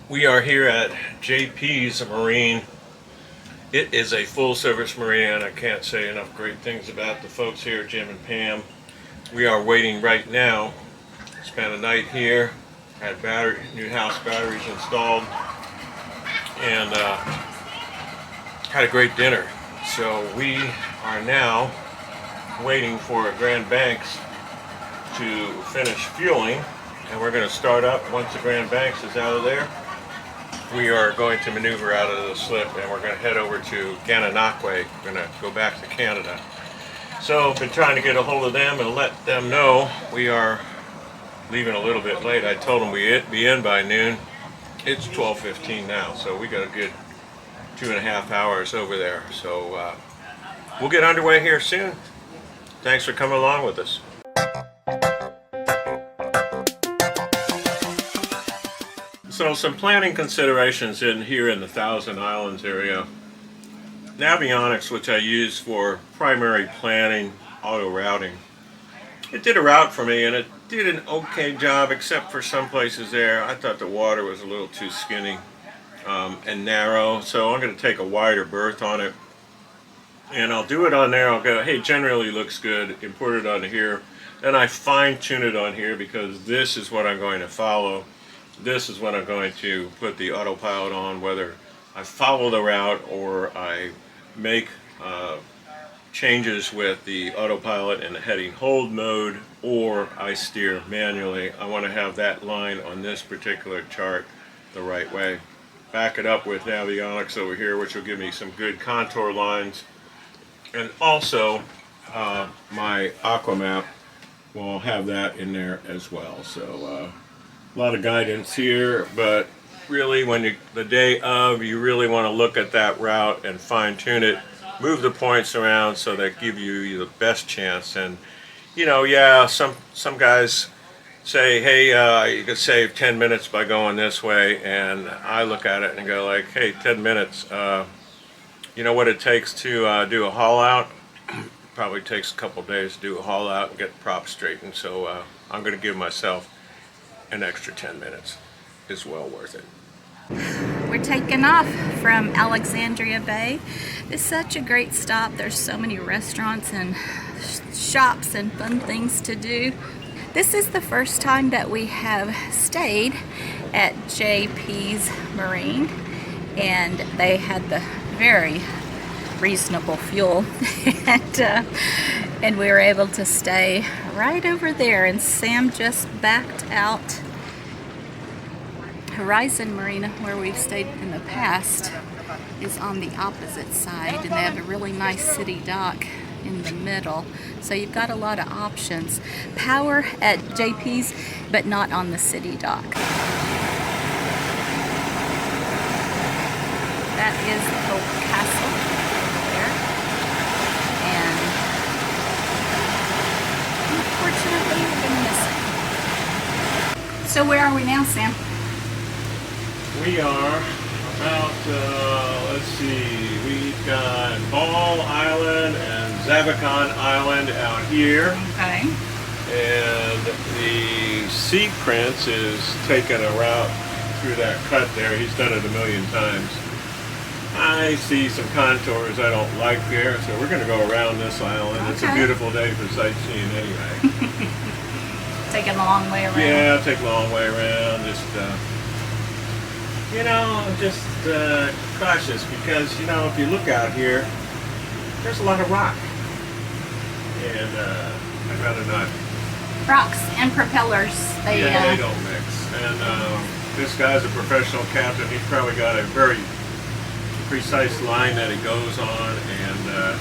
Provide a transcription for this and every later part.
We are here at JP's Marine. It is a full-service marina, and I can't say enough great things about the folks here, Jim and Pam. We are waiting right now. Spent a night here, had new house batteries installed, and had a great dinner. So we are now waiting for Grand Banks to finish fueling, and we're going to start up once the Grand Banks is out of there. We are going to maneuver out of the slip, and we're going to head over to Gananoque. We're going to go back to Canada. So I've been trying to get a hold of them and let them know we are leaving a little bit late. I told them we'd be in by noon. It's 12:15 now, so we got a good 2.5 hours over there. So we'll get underway here soon. Thanks for coming along with us. So some planning considerations here in the Thousand Islands area. Navionics, which I use for primary planning, auto routing, it did a route for me, and it did an okay job, except for some places there. I thought the water was a little too skinny and narrow, so I'm going to take a wider berth on it, and I'll do it on there. I'll go, hey, generally looks good, import it onto here. Then I fine tune it on here, because this is what I'm going to follow. This is when I'm going to put the autopilot on, whether I follow the route or I make changes with the autopilot in the heading hold mode, or I steer manually. I want to have that line on this particular chart the right way. Back it up with Navionics over here, which will give me some good contour lines. And also my Aquamap will have that in there as well. So a lot of guidance here, but really when the day of, you really want to look at that route and fine tune it, move the points around so that give you the best chance. And you know, yeah, some guys say, hey, you could save 10 minutes by going this way, and I look at it and go like, hey, 10 minutes, you know what it takes to do a haul out? Probably takes a couple days to do a haul out and get the prop straightened. So I'm going to give myself an extra 10 minutes. Is well worth it. We're taking off from Alexandria Bay. It's such a great stop. There's so many restaurants and shops and fun things to do. This is the first time that we have stayed at JP's Marine, and they had the very reasonable fuel and we were able to stay right over there, and Sam just backed out. Horizon Marina, where we've stayed in the past, is on the opposite side, and they have a really nice city dock in the middle, so you've got a lot of options. Power at JP's, but not on the city dock. That is the old castle there, and unfortunately we've been missing. So where are we now, Sam? We are about, let's see, we've got Ball Island and Zabacon Island out here. Okay. And the Sea Prince is taking a route through that cut there. He's done it a million times. I see some contours I don't like there, so we're going to go around this island. Okay. It's a beautiful day for sightseeing anyway. Taking a long way around. Yeah, take a long way around. Just, you know, just cautious, because, you know, if you look out here, there's a lot of rock. And I'd rather not. Rocks and propellers. They don't mix. And this guy's a professional captain. He's probably got a very precise line that he goes on, and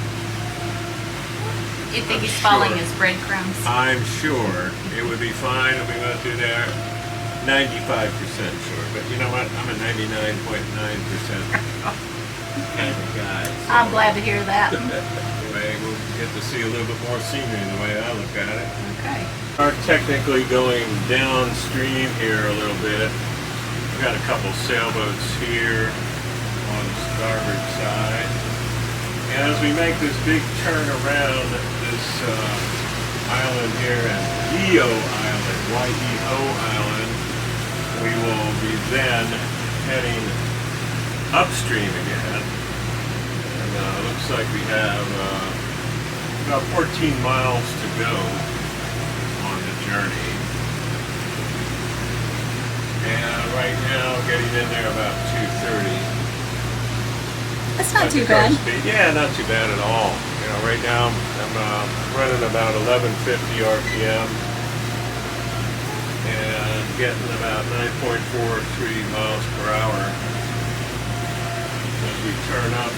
you think he's following his breadcrumbs? I'm sure it would be fine if we went through there. 95% sure, but you know what? I'm a 99.9% kind of guy. So. I'm glad to hear that. Anyway, we'll get to see a little bit more scenery the way I look at it. Okay. We're technically going downstream here a little bit. We've got a couple sailboats here on the starboard side. And as we make this big turn around this island here at Y-E-O Island, we will be then heading upstream again. And looks like we have about 14 miles to go on the journey. And right now, getting in there about 2:30. That's not too bad. Yeah, not too bad at all. You know, right now I'm running about 1150 RPM and getting about 9.43 miles per hour. As we turn up,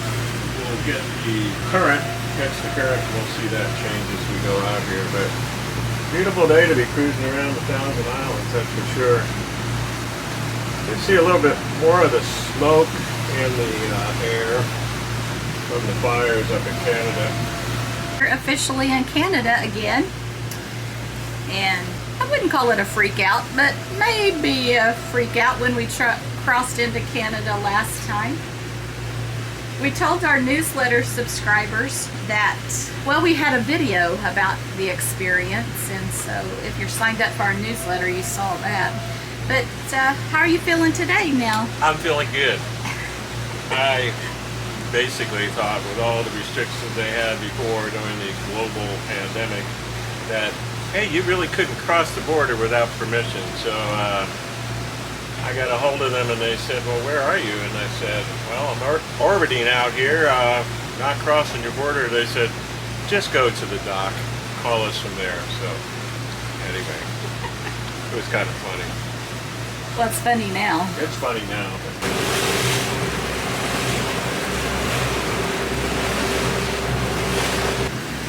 we'll get the current, catch the current, and we'll see that change as we go out here. But beautiful day to be cruising around the Thousand Islands, that's for sure. You see a little bit more of the smoke in the air from the fires up in Canada. We're officially in Canada again, and I wouldn't call it a freak out, but maybe a freak out when we crossed into Canada last time. We told our newsletter subscribers that, well, we had a video about the experience, and so if you're signed up for our newsletter, you saw that. But how are you feeling today now? I'm feeling good. I basically thought with all the restrictions they had before during the global pandemic that, hey, you really couldn't cross the border without permission. So I got a hold of them and they said, well, where are you? And I said, well, I'm orbiting out here, not crossing your border. They said, just go to the dock, call us from there. So anyway, it was kind of funny. Well, it's funny now. It's funny now.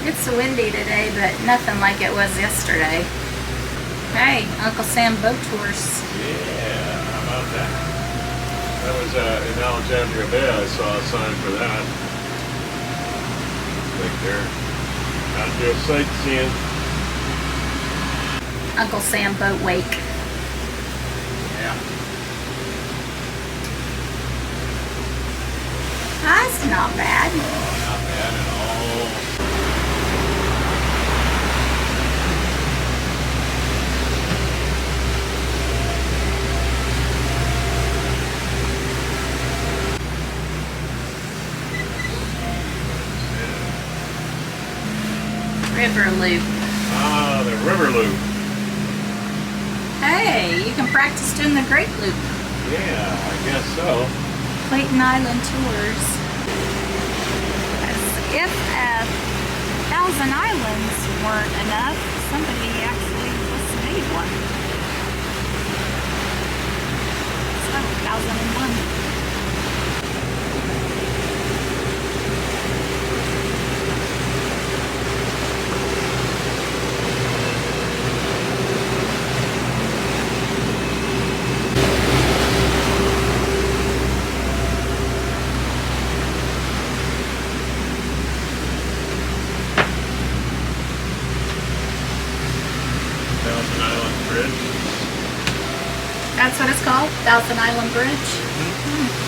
It's windy today, but nothing like it was yesterday. Hey, Uncle Sam Boat Tours. Yeah, how about that? That was in Alexandria Bay. I saw a sign for that. Right there. Out there sightseeing. Uncle Sam Boat Wake. Yeah. That's not bad. Oh, not bad at all. River Loop. Ah, the River Loop. Hey, you can practice doing the Great Loop. Yeah, I guess so. Clayton Island Tours. If 1,000 islands weren't enough, somebody actually just made one. So, 1,001. That's what it's called? Thousand Island Bridge? Mm-hmm.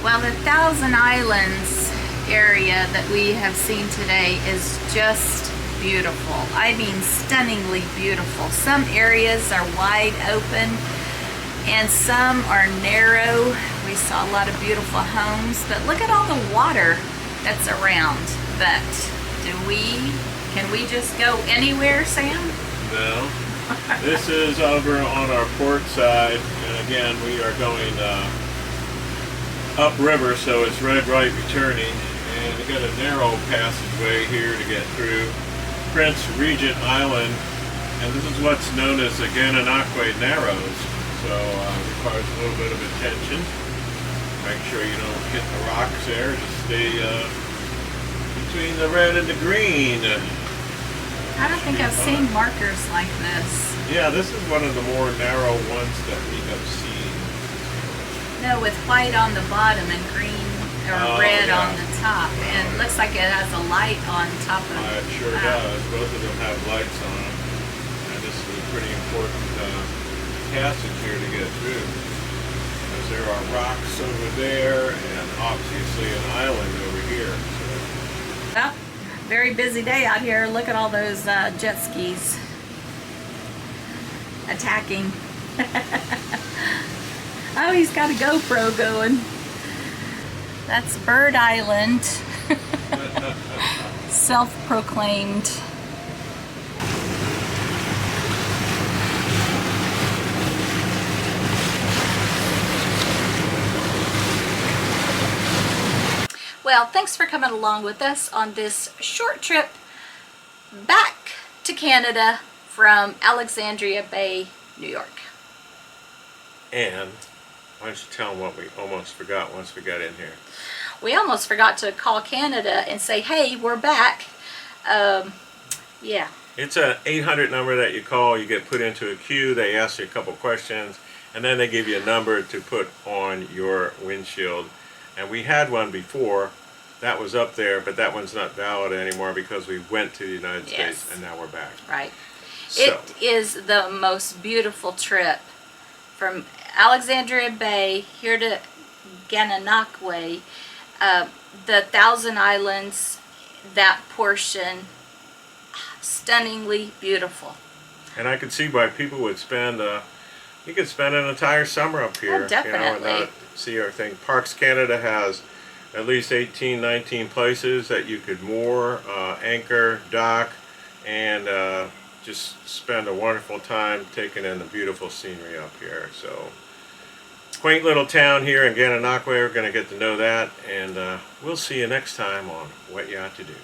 Well, the Thousand Islands area that we have seen today is just beautiful. I mean, stunningly beautiful. Some areas are wide open and some are narrow. We saw a lot of beautiful homes, but look at all the water that's around. But can we just go anywhere, Sam? No. This is over on our port side, and again, we are going upriver, so it's red right returning, and we got a narrow passageway here to get through Prince Regent Island, and this is what's known as the Gananoque Narrows, so requires a little bit of attention. Make sure you don't hit the rocks there, just stay between the red and the green. I don't think I've seen markers like this. Yeah, this is one of the more narrow ones that we have seen. No, with white on the bottom and green or red yeah. on the top. And it looks like it has a light on top of It sure does. Both of them have lights on them. And this is a pretty important passage here to get through. Because there are rocks over there and obviously an island over here. So. Well, very busy day out here. Look at all those jet skis attacking. Oh, he's got a GoPro going. That's Bird Island. Self-proclaimed. Well, thanks for coming along with us on this short trip back to Canada from Alexandria Bay, New York. And why don't you tell them what we almost forgot once we got in here? We almost forgot to call Canada and say, hey, we're back. Yeah. It's an 800 number that you call. You get put into a queue. They ask you a couple questions, and then they give you a number to put on your windshield. And we had one before. That was up there, but that one's not valid anymore because we went to the United States, and now we're back. Right. So. It is the most beautiful trip from Alexandria Bay here to Gananoque. The Thousand Islands, that portion, stunningly beautiful. And I could see why people would spend, you could spend an entire summer up here. Oh, definitely. You know, see everything. Parks Canada has at least 18, 19 places that you could moor, anchor, dock, and just spend a wonderful time taking in the beautiful scenery up here. So, quaint little town here in Gananoque. We're going to get to know that, and we'll see you next time on What Yacht to Do.